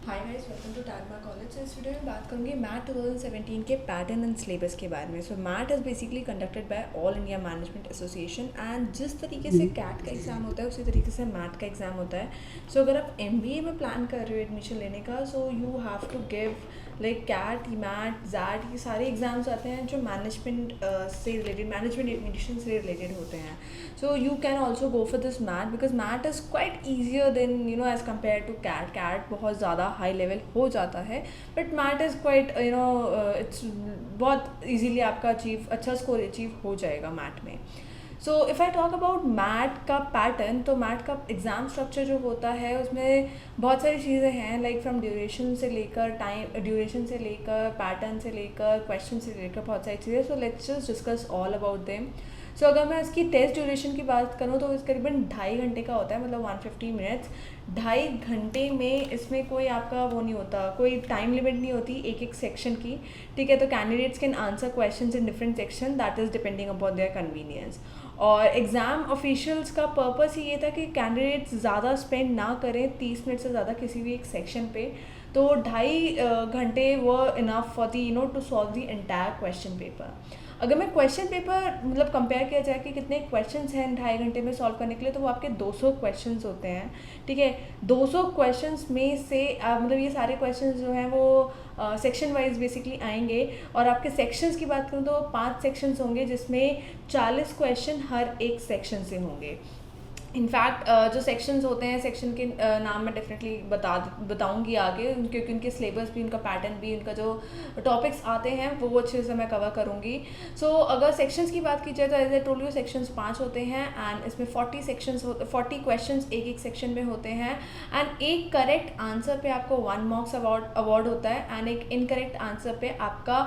Hi guys, welcome to Tagma college. इस video में बात करूंगी मैट 2017 के पैटर्न एंड सिलेबस के बारे में। So MAT is basically conducted by All India Management Association and जिस तरीके से कैट का एग्ज़ाम होता है उसी तरीके से मैट का एग्ज़ाम होता है। सो अगर आप एमबीए में प्लान कर रहे हो एडमिशन लेने का, so you have to give like CAT, MAT, XAT, ये सारे एग्ज़ाम्स आते हैं जो मैनेजमेंट से रिलेटेड, मैनेजमेंट एडमिशन से रिलेटेड होते हैं। So you can also go for this MAT because MAT is quite easier than as compare to CAT. CAT बहुत ज़्यादा हाई लेवल हो जाता है, but MAT is quite it's बहुत ईजीली आपका अच्छा स्कोर अचीव हो जाएगा मैट में। So if I talk about MAT का पैटर्न, तो मैट का एग्ज़ाम स्ट्रक्चर जो होता है उसमें बहुत सारी चीज़ें हैं, लाइक फ्रॉम ड्यूरेशन से लेकर पैटर्न से लेकर क्वेश्चन से लेकर बहुत सारी चीज़ें। So let's just discuss all about them. So अगर मैं इसकी टेस्ट ड्यूरेशन की बात करूँ तो करीबन 2.5 घंटे का होता है, मतलब 150 मिनट्स। 2.5 घंटे में इसमें कोई आपका वो नहीं होता, कोई टाइम लिमिट नहीं होती एक एक सेक्शन की, ठीक है। तो candidates can answer questions in different section, that is depending upon their convenience. और एग्ज़ाम ऑफिशियल्स का पर्पस ही ये था कि कैंडिडेट्स ज़्यादा स्पेंड ना करें 30 मिनट से ज़्यादा किसी भी एक सेक्शन पे। तो 2.5 घंटे वो enough for the to solve the entire question paper. अगर मैं क्वेश्चन पेपर मतलब कंपेयर किया जाए कि कितने क्वेश्चंस हैं 2.5 घंटे में सॉल्व करने के लिए, तो वो आपके 200 क्वेश्चंस होते हैं, ठीक है। 200 क्वेश्चंस में से मतलब ये सारे क्वेश्चंस जो हैं वो सेक्शन वाइज बेसिकली आएंगे। और आपके सेक्शंस की बात करूँ तो 5 सेक्शंस होंगे जिसमें 40 क्वेश्चन हर एक सेक्शन से होंगे। इनफैक्ट जो सेक्शंस होते हैं, सेक्शन के नाम मैं डेफिनेटली बताऊंगी आगे, क्योंकि उनके सिलेबस भी, उनका पैटर्न भी, उनका जो टॉपिक्स आते हैं वो अच्छे से मैं कवर करूंगी। सो अगर सेक्शंस की बात की जाए तो as I told you sections 5 होते हैं एंड इसमें 40 क्वेश्चंस एक एक सेक्शन में होते हैं। एंड एक करेक्ट आंसर पे आपको 1 मार्क्स अवार्ड होता है एंड एक इनकरेक्ट आंसर पे आपका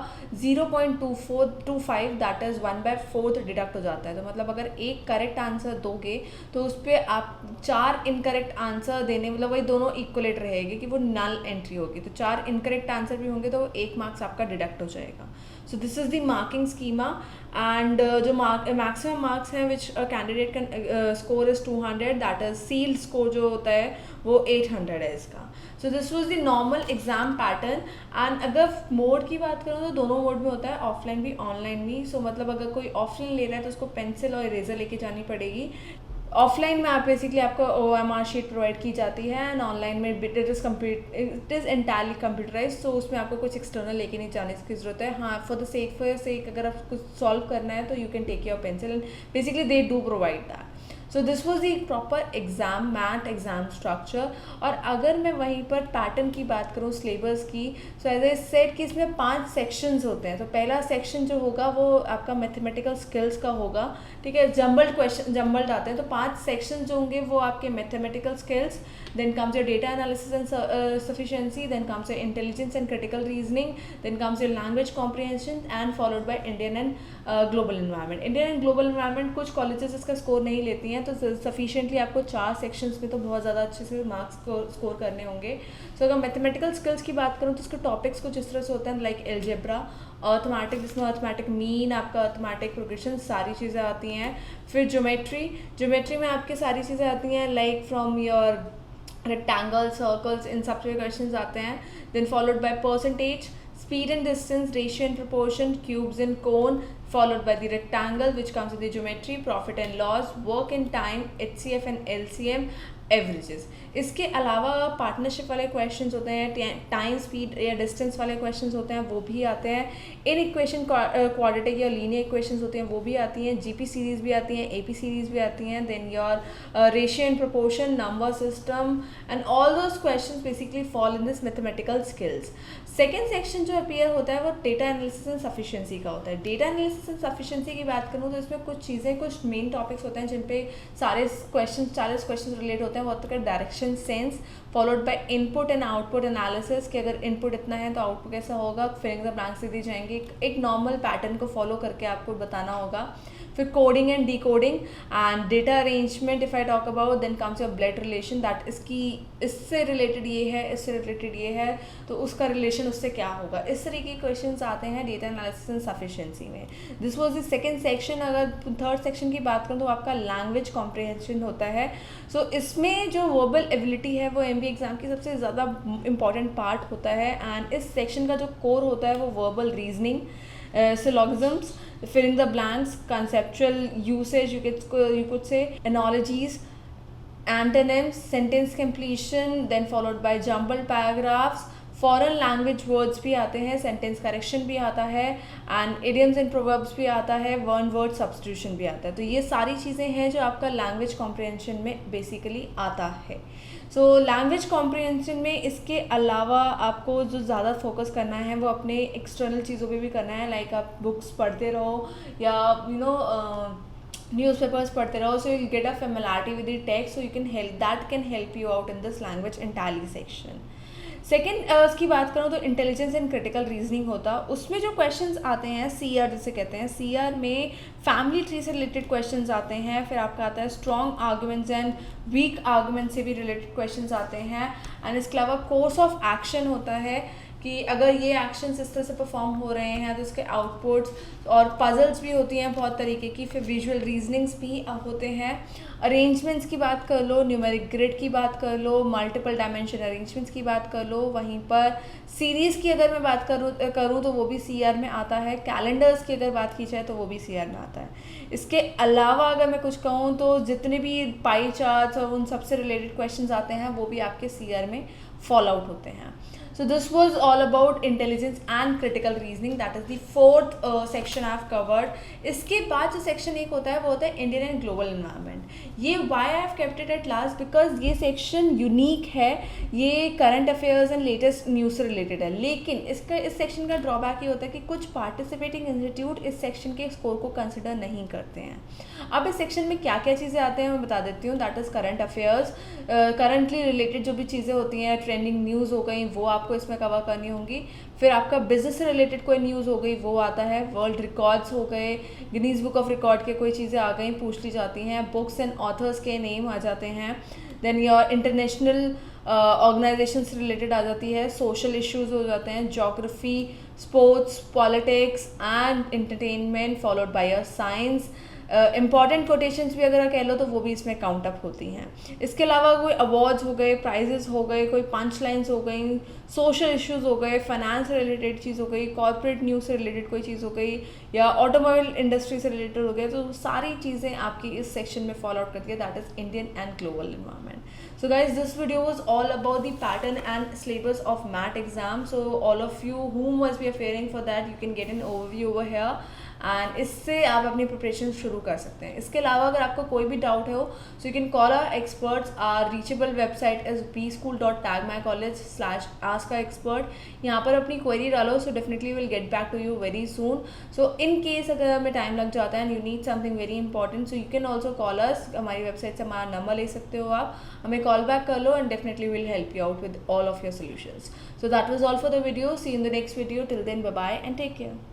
0.25 दैट इज़ 1/4 डिडक्ट हो जाता है। तो मतलब अगर एक करेक्ट आंसर दोगे तो उस पर आप 4 इनकरेक्ट आंसर देने, मतलब वही दोनों इक्वलेट रहेगी कि वो नल एंट्री होगी। तो 4 इनकरेक्ट आंसर भी होंगे तो 1 मार्क्स आपका डिडक्ट हो जाएगा। So this is the marking schema and जो मैक्सिमम मार्क्स हैं which candidate can score is 200, that is scaled score जो होता है वो 800 है इसका। So this was the normal exam pattern. And अगर मोड की बात करूँ तो दोनों मोड में होता है, ऑफलाइन भी ऑनलाइन भी। सो मतलब अगर कोई ऑफलाइन ले रहा है तो उसको पेंसिल और इरेजर लेके जानी पड़ेगी। ऑफलाइन में आप बेसिकली आपको OMR शीट प्रोवाइड की जाती है एंड ऑनलाइन में इट इज़ एंटायरली कंप्यूटराइज, तो उसमें आपको कुछ एक्सटर्नल लेके नहीं जाने की ज़रूरत है। हाँ, फॉर योर सेक अगर आप कुछ सॉल्व करना है तो you can take your pencil and basically they do provide that. So this was the proper exam MAT exam structure. और अगर मैं वहीं पर पैटर्न की बात करूँ सिलेबस की, सो एज ए सेट कि इसमें 5 सेक्शंस होते हैं। तो पहला सेक्शन जो होगा वो आपका मैथमेटिकल स्किल्स का होगा, ठीक है। जम्बल्ड आते हैं, तो 5 सेक्शंस जो होंगे वो आपके mathematical skills, then comes your data analysis and sufficiency, then comes your intelligence and critical reasoning, then comes your language comprehension and followed by Indian and global environment. Indian and global environment कुछ colleges इसका score नहीं लेती हैं, तो sufficiently आपको 4 sections में तो बहुत ज़्यादा अच्छे से मार्क्स स्कोर करने होंगे। सो अगर मैथमेटिकल स्किल्स की बात करूँ तो उसके टॉपिक्स कुछ इस तरह से होते हैं, लाइक एलजेब्रा, अर्थमेटिक, जिसमें अर्थमेटिक मीन, आपका अर्थमेटिक प्रोग्रेशन, सारी चीज़ें आती हैं। फिर ज्योमेट्री में आपकी सारी चीज़ें आती हैं, like from your rectangle, circles, इन सब से क्वेश्चन आते हैं। Then followed by percentage, speed and distance, ratio and proportion, cubes and cone, followed by the rectangle which comes with the geometry, profit and loss, work and time, HCF and LCM, averages. इसके अलावा partnership वाले questions होते हैं, time, speed या distance वाले questions होते हैं, वो भी आते हैं। इन इक्वेशन क्वाड्रेटिक या लीनियर इक्वेशंस होते हैं, वो भी आती हैं। जीपी सीरीज़ भी आती हैं, एपी सीरीज़ भी आती हैं। Then your ratio and proportion, number system and all those questions basically fall in this mathematical skills. Second section जो अपीयर होता है वो डेटा एनालिसिस एंड सफिशिएंसी का होता है। डेटा एनालिसिस एंड सफिशिएंसी की बात करूँ तो इसमें कुछ मेन टॉपिक्स होते हैं जिन पे सारे क्वेश्चन 40 क्वेश्चन रिलेट होते हैं। वो होता है direction sense, followed by input and output analysis, कि अगर इनपुट इतना है तो आउटपुट कैसा होगा, फिलिंग द ब्लैंक्स दे दी जाएंगी। एक नॉर्मल पैटर्न को फॉलो करके आपको बताना होगा। फिर coding and decoding and data arrangement if I talk about, then comes your blood relation, that इसकी इससे रिलेटेड ये है, इससे रिलेटेड ये है, तो उसका रिलेशन उससे क्या होगा, इस तरीके के क्वेश्चंस आते हैं डेटा एनालिसिस एंड सफिशिएंसी में। This was the second section. अगर थर्ड सेक्शन की बात करूँ तो आपका लैंग्वेज कॉम्प्रिहेंशन होता है। सो इसमें जो वर्बल एबिलिटी है वो MBA एग्जाम की सबसे ज़्यादा इंपॉर्टेंट पार्ट होता है, एंड इस सेक्शन का जो कोर होता है वो verbal reasoning, syllogisms, filling the blanks, conceptual usage, you could say, analogies, antonyms, sentence completion, then followed by jumbled paragraphs, foreign language words भी आते हैं, सेंटेंस करेक्शन भी आता है, एंड इडियम्स एंड प्रोवर्ब्स भी आता है, वन वर्ड सब्स्टिट्यूशन भी आता है। तो ये सारी चीज़ें हैं जो आपका लैंग्वेज कॉम्प्रिहेंशन में बेसिकली आता है। सो लैंग्वेज कॉम्प्रिहेंशन में इसके अलावा आपको जो ज़्यादा फोकस करना है वो अपने एक्सटर्नल चीज़ों पे भी करना है, लाइक आप बुक्स पढ़ते रहो या न्यूज़पेपर्स पढ़ते रहो, so you get a familiarity with the text, so you can help, that can help you out in this language entirely section. Second उसकी बात करूँ तो इंटेलिजेंस एंड क्रिटिकल रीजनिंग होता, उसमें जो क्वेश्चंस आते हैं CR जिसे कहते हैं, CR में फैमिली ट्री से रिलेटेड क्वेश्चंस आते हैं, फिर आपका आता है strong arguments and weak arguments से भी रिलेटेड क्वेश्चंस आते हैं, एंड इसके अलावा कोर्स ऑफ एक्शन होता है कि अगर ये एक्शंस इस तरह से परफॉर्म हो रहे हैं तो इसके आउटपुट्स, और पजल्स भी होती हैं बहुत तरीके की, फिर विजुअल रीजनिंग्स भी होते हैं, अरेंजमेंट्स की बात कर लो, न्यूमेरिक ग्रिड की बात कर लो, मल्टीपल डायमेंशन अरेंजमेंट्स की बात कर लो, वहीं पर सीरीज़ की अगर मैं बात करूँ तो वो भी CR में आता है, कैलेंडर्स की अगर बात की जाए तो वो भी CR में आता है। इसके अलावा अगर मैं कुछ कहूँ तो जितने भी पाई चार्ट्स और उन सबसे रिलेटेड क्वेश्चंस आते हैं वो भी आपके CR में फॉल आउट होते हैं। So this was all about intelligence and critical reasoning, that is the fourth section I have covered. इसके बाद जो section एक होता है वो होता है Indian and Global Environment। ये why I have kept it at last because ये section unique है, ये current affairs and latest news से related है, लेकिन इसका इस section का drawback ये होता है कि कुछ participating institute इस section के score को consider नहीं करते हैं। अब इस section में क्या क्या चीज़ें आते हैं मैं बता देती हूँ, that is current affairs, currently related जो भी चीज़ें होती हैं, trending news हो गई वो आपको इसमें कवर करनी होंगी, फिर आपका बिजनेस से रिलेटेड कोई न्यूज़ हो गई वो आता है, वर्ल्ड रिकॉर्ड्स हो गए, गिनीज बुक ऑफ रिकॉर्ड के कोई चीज़ें आ गई पूछ ली जाती हैं, बुक्स एंड ऑथर्स के नेम आ जाते हैं, देन योर इंटरनेशनल ऑर्गेनाइजेशन से रिलेटेड आ जाती है, सोशल इश्यूज हो जाते हैं, geography, sports, politics and entertainment followed by your science, important quotations भी अगर कह लो तो वो भी इसमें काउंट अप होती हैं। इसके अलावा कोई अवार्ड्स हो गए, प्राइजेस हो गए, कोई पंच लाइन्स हो गई, सोशल इश्यूज हो गए, फाइनेंस से रिलेटेड चीज़ हो गई, कॉर्पोरेट न्यूज़ से रिलेटेड कोई चीज़ हो गई, या ऑटोमोबाइल इंडस्ट्री से रिलेटेड हो गए, तो सारी चीज़ें आपकी इस सेक्शन में फॉलो आउट करती है, that is Indian and global environment. So guys this video was all about the pattern and syllabus of MAT exam, so all of you who must be appearing for that you can get an overview over here, and इससे आप अपनी preparation शुरू कर सकते हैं। इसके अलावा अगर आपको कोई भी डाउट हो so you can call our experts, are reachable website is bschool.tagmycollege/ask-a-expert। यहाँ पर अपनी क्वेरी डालो, so definitely will get back to you very soon. So in case अगर हमें टाइम लग जाता है and you need something very important, so you can also call us, हमारी वेबसाइट से हमारा नंबर ले सकते हो आप, हमें कॉल बैक कर लो and definitely will help you out with all of your solutions. So that was all for the video, see in the next video, till then bye bye and take care.